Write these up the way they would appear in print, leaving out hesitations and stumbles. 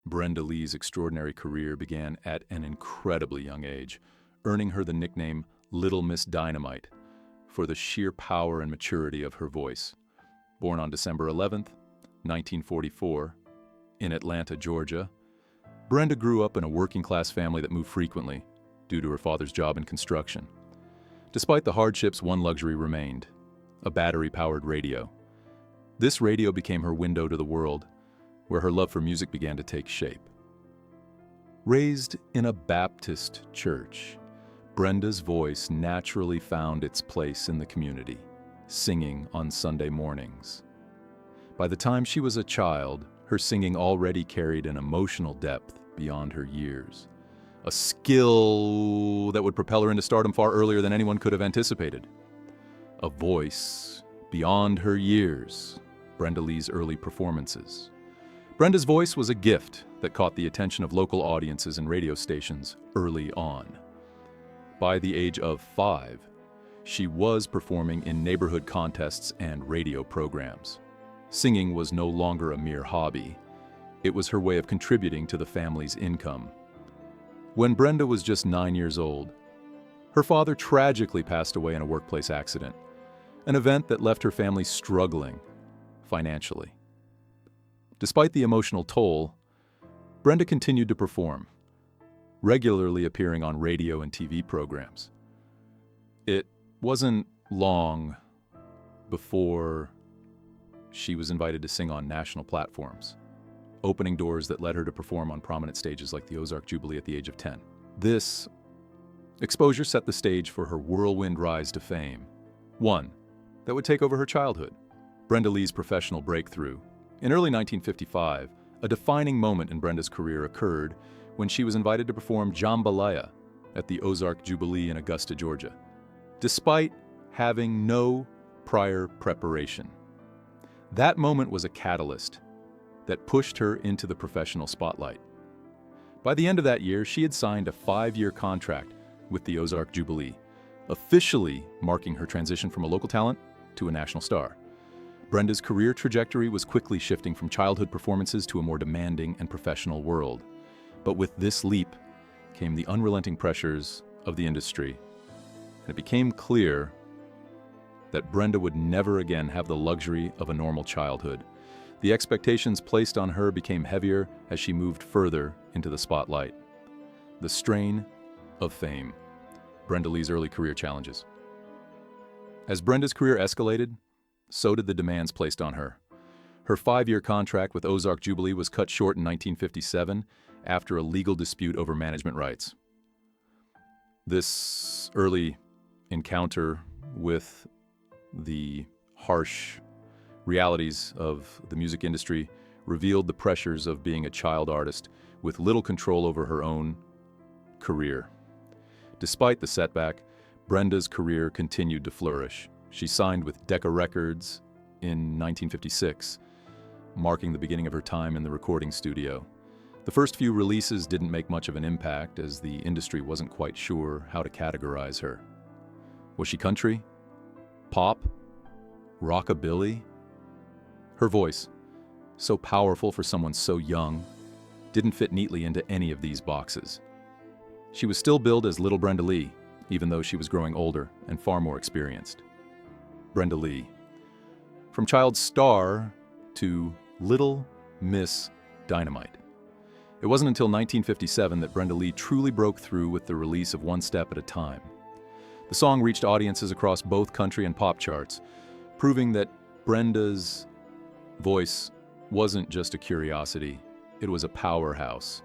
Brenda Lee's extraordinary career began at an incredibly young age, earning her the nickname Little Miss Dynamite for the sheer power and maturity of her voice. Born on December 11th, 1944, in Atlanta, Georgia, Brenda grew up in a working-class family that moved frequently due to her father's job in construction. Despite the hardships, one luxury remained: a battery-powered radio. This radio became her window to the world, where her love for music began to take shape. Raised in a Baptist church, Brenda's voice naturally found its place in the community, singing on Sunday mornings. By the time she was a child, her singing already carried an emotional depth beyond her years, a skill that would propel her into stardom far earlier than anyone could have anticipated. A voice beyond her years, Brenda Lee's early performances. Brenda's voice was a gift that caught the attention of local audiences and radio stations early on. By the age of 5, she was performing in neighborhood contests and radio programs. Singing was no longer a mere hobby. It was her way of contributing to the family's income. When Brenda was just 9 years old, her father tragically passed away in a workplace accident, an event that left her family struggling financially. Despite the emotional toll, Brenda continued to perform, regularly appearing on radio and TV programs. It wasn't long before she was invited to sing on national platforms, opening doors that led her to perform on prominent stages like the Ozark Jubilee at the age of 10. This exposure set the stage for her whirlwind rise to fame, one that would take over her childhood. Brenda Lee's professional breakthrough. In early 1955, a defining moment in Brenda's career occurred when she was invited to perform Jambalaya at the Ozark Jubilee in Augusta, Georgia, despite having no prior preparation. That moment was a catalyst that pushed her into the professional spotlight. By the end of that year, she had signed a 5-year contract with the Ozark Jubilee, officially marking her transition from a local talent to a national star. Brenda's career trajectory was quickly shifting from childhood performances to a more demanding and professional world. But with this leap came the unrelenting pressures of the industry, and it became clear that Brenda would never again have the luxury of a normal childhood. The expectations placed on her became heavier as she moved further into the spotlight. The strain of fame. Brenda Lee's early career challenges. As Brenda's career escalated, so did the demands placed on her. Her 5-year contract with Ozark Jubilee was cut short in 1957 after a legal dispute over management rights. This early encounter with the harsh realities of the music industry revealed the pressures of being a child artist with little control over her own career. Despite the setback, Brenda's career continued to flourish. She signed with Decca Records in 1956, marking the beginning of her time in the recording studio. The first few releases didn't make much of an impact as the industry wasn't quite sure how to categorize her. Was she country? Pop? Rockabilly? Her voice, so powerful for someone so young, didn't fit neatly into any of these boxes. She was still billed as Little Brenda Lee, even though she was growing older and far more experienced. Brenda Lee. From child star to Little Miss Dynamite. It wasn't until 1957 that Brenda Lee truly broke through with the release of One Step at a Time. The song reached audiences across both country and pop charts, proving that Brenda's voice wasn't just a curiosity, it was a powerhouse.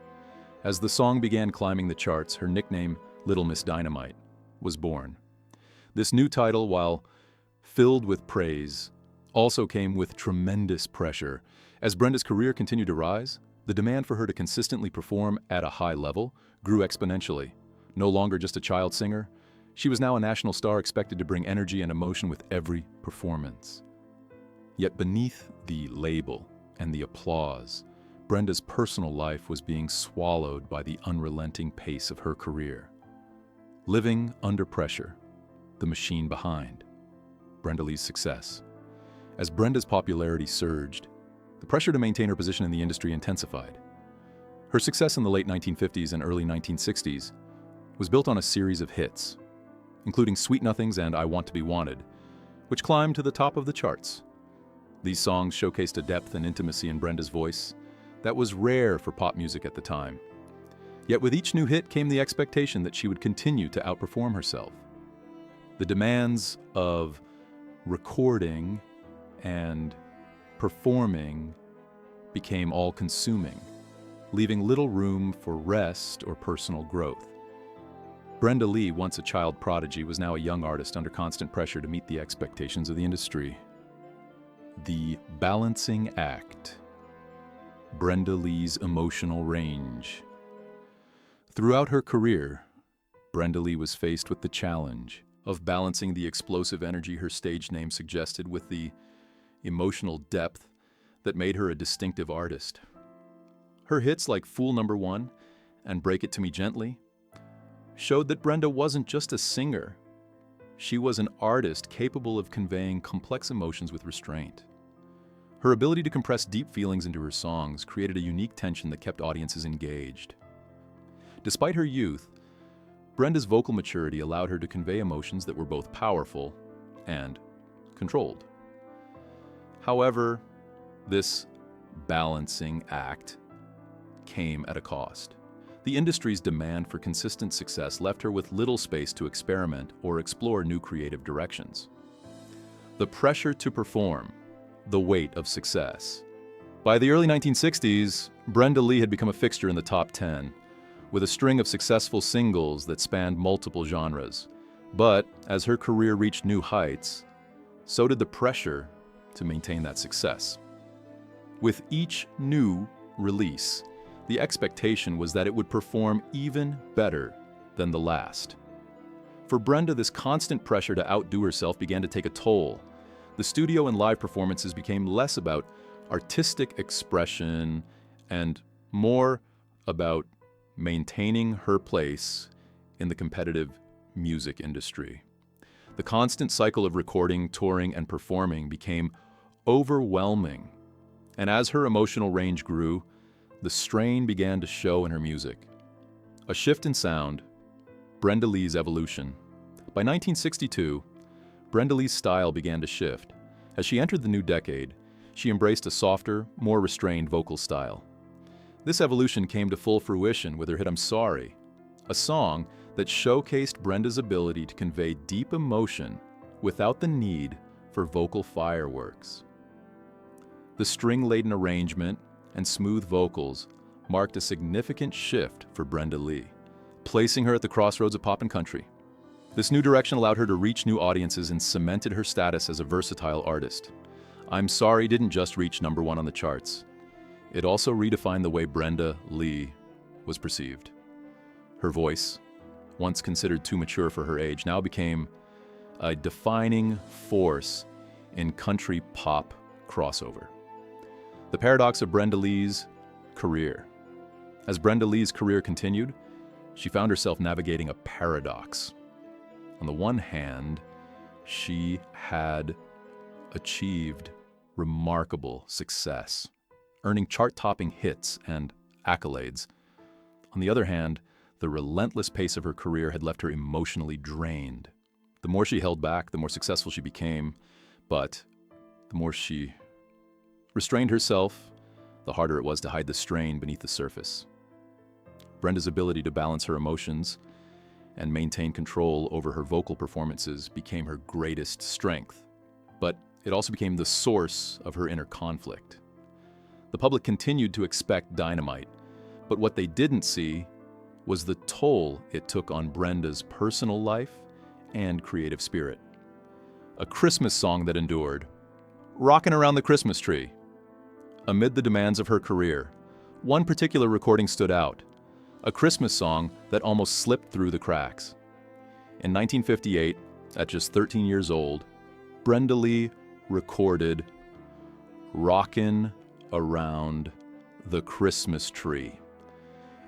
As the song began climbing the charts, her nickname, Little Miss Dynamite, was born. This new title, while filled with praise, also came with tremendous pressure. As Brenda's career continued to rise, the demand for her to consistently perform at a high level grew exponentially. No longer just a child singer, she was now a national star expected to bring energy and emotion with every performance. Yet beneath the label and the applause, Brenda's personal life was being swallowed by the unrelenting pace of her career. Living under pressure, the machine behind Brenda Lee's success. As Brenda's popularity surged, the pressure to maintain her position in the industry intensified. Her success in the late 1950s and early 1960s was built on a series of hits, including Sweet Nothings and I Want to Be Wanted, which climbed to the top of the charts. These songs showcased a depth and intimacy in Brenda's voice that was rare for pop music at the time. Yet with each new hit came the expectation that she would continue to outperform herself. The demands of recording and performing became all-consuming, leaving little room for rest or personal growth. Brenda Lee, once a child prodigy, was now a young artist under constant pressure to meet the expectations of the industry. The balancing act. Brenda Lee's emotional range. Throughout her career, Brenda Lee was faced with the challenge of balancing the explosive energy her stage name suggested with the emotional depth that made her a distinctive artist. Her hits like Fool Number One and Break It to Me Gently showed that Brenda wasn't just a singer. She was an artist capable of conveying complex emotions with restraint. Her ability to compress deep feelings into her songs created a unique tension that kept audiences engaged. Despite her youth, Brenda's vocal maturity allowed her to convey emotions that were both powerful and controlled. However, this balancing act came at a cost. The industry's demand for consistent success left her with little space to experiment or explore new creative directions. The pressure to perform, the weight of success. By the early 1960s, Brenda Lee had become a fixture in the top 10, with a string of successful singles that spanned multiple genres. But as her career reached new heights, so did the pressure to maintain that success. With each new release, the expectation was that it would perform even better than the last. For Brenda, this constant pressure to outdo herself began to take a toll. The studio and live performances became less about artistic expression and more about maintaining her place in the competitive music industry. The constant cycle of recording, touring, and performing became overwhelming. And as her emotional range grew, the strain began to show in her music. A shift in sound, Brenda Lee's evolution. By 1962, Brenda Lee's style began to shift. As she entered the new decade, she embraced a softer, more restrained vocal style. This evolution came to full fruition with her hit I'm Sorry, a song that showcased Brenda's ability to convey deep emotion without the need for vocal fireworks. The string-laden arrangement and smooth vocals marked a significant shift for Brenda Lee, placing her at the crossroads of pop and country. This new direction allowed her to reach new audiences and cemented her status as a versatile artist. I'm Sorry didn't just reach #1 on the charts. It also redefined the way Brenda Lee was perceived. Her voice, once considered too mature for her age, now became a defining force in country pop crossover. The paradox of Brenda Lee's career. As Brenda Lee's career continued, she found herself navigating a paradox. On the one hand, she had achieved remarkable success, earning chart-topping hits and accolades. On the other hand, the relentless pace of her career had left her emotionally drained. The more she held back, the more successful she became, but the more she restrained herself, the harder it was to hide the strain beneath the surface. Brenda's ability to balance her emotions and maintain control over her vocal performances became her greatest strength, but it also became the source of her inner conflict. The public continued to expect Dynamite, but what they didn't see was the toll it took on Brenda's personal life and creative spirit. A Christmas song that endured, Rockin' Around the Christmas Tree. Amid the demands of her career, one particular recording stood out, a Christmas song that almost slipped through the cracks. In 1958, at just 13 years old, Brenda Lee recorded Rockin' Around the Christmas Tree.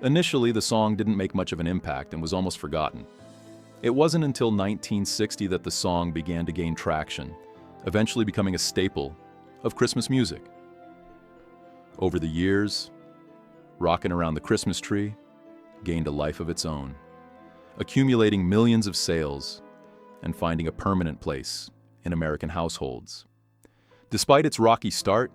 Initially, the song didn't make much of an impact and was almost forgotten. It wasn't until 1960 that the song began to gain traction, eventually becoming a staple of Christmas music. Over the years, Rockin' Around the Christmas Tree gained a life of its own, accumulating millions of sales and finding a permanent place in American households. Despite its rocky start,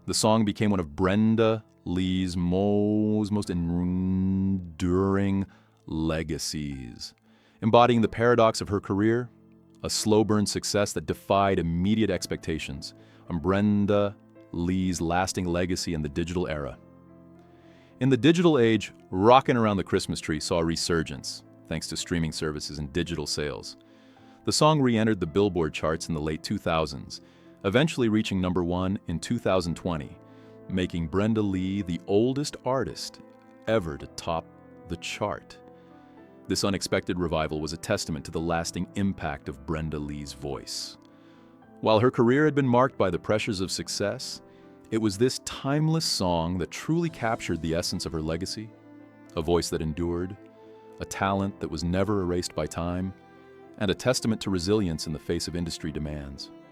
the song became one of Brenda Lee's most enduring legacies, embodying the paradox of her career, a slow-burn success that defied immediate expectations, on Brenda Lee's lasting legacy in the digital era. In the digital age, Rockin' Around the Christmas Tree saw a resurgence, thanks to streaming services and digital sales. The song re-entered the Billboard charts in the late 2000s, eventually reaching #1 in 2020, making Brenda Lee the oldest artist ever to top the chart. This unexpected revival was a testament to the lasting impact of Brenda Lee's voice. While her career had been marked by the pressures of success, it was this timeless song that truly captured the essence of her legacy, a voice that endured, a talent that was never erased by time, and a testament to resilience in the face of industry demands.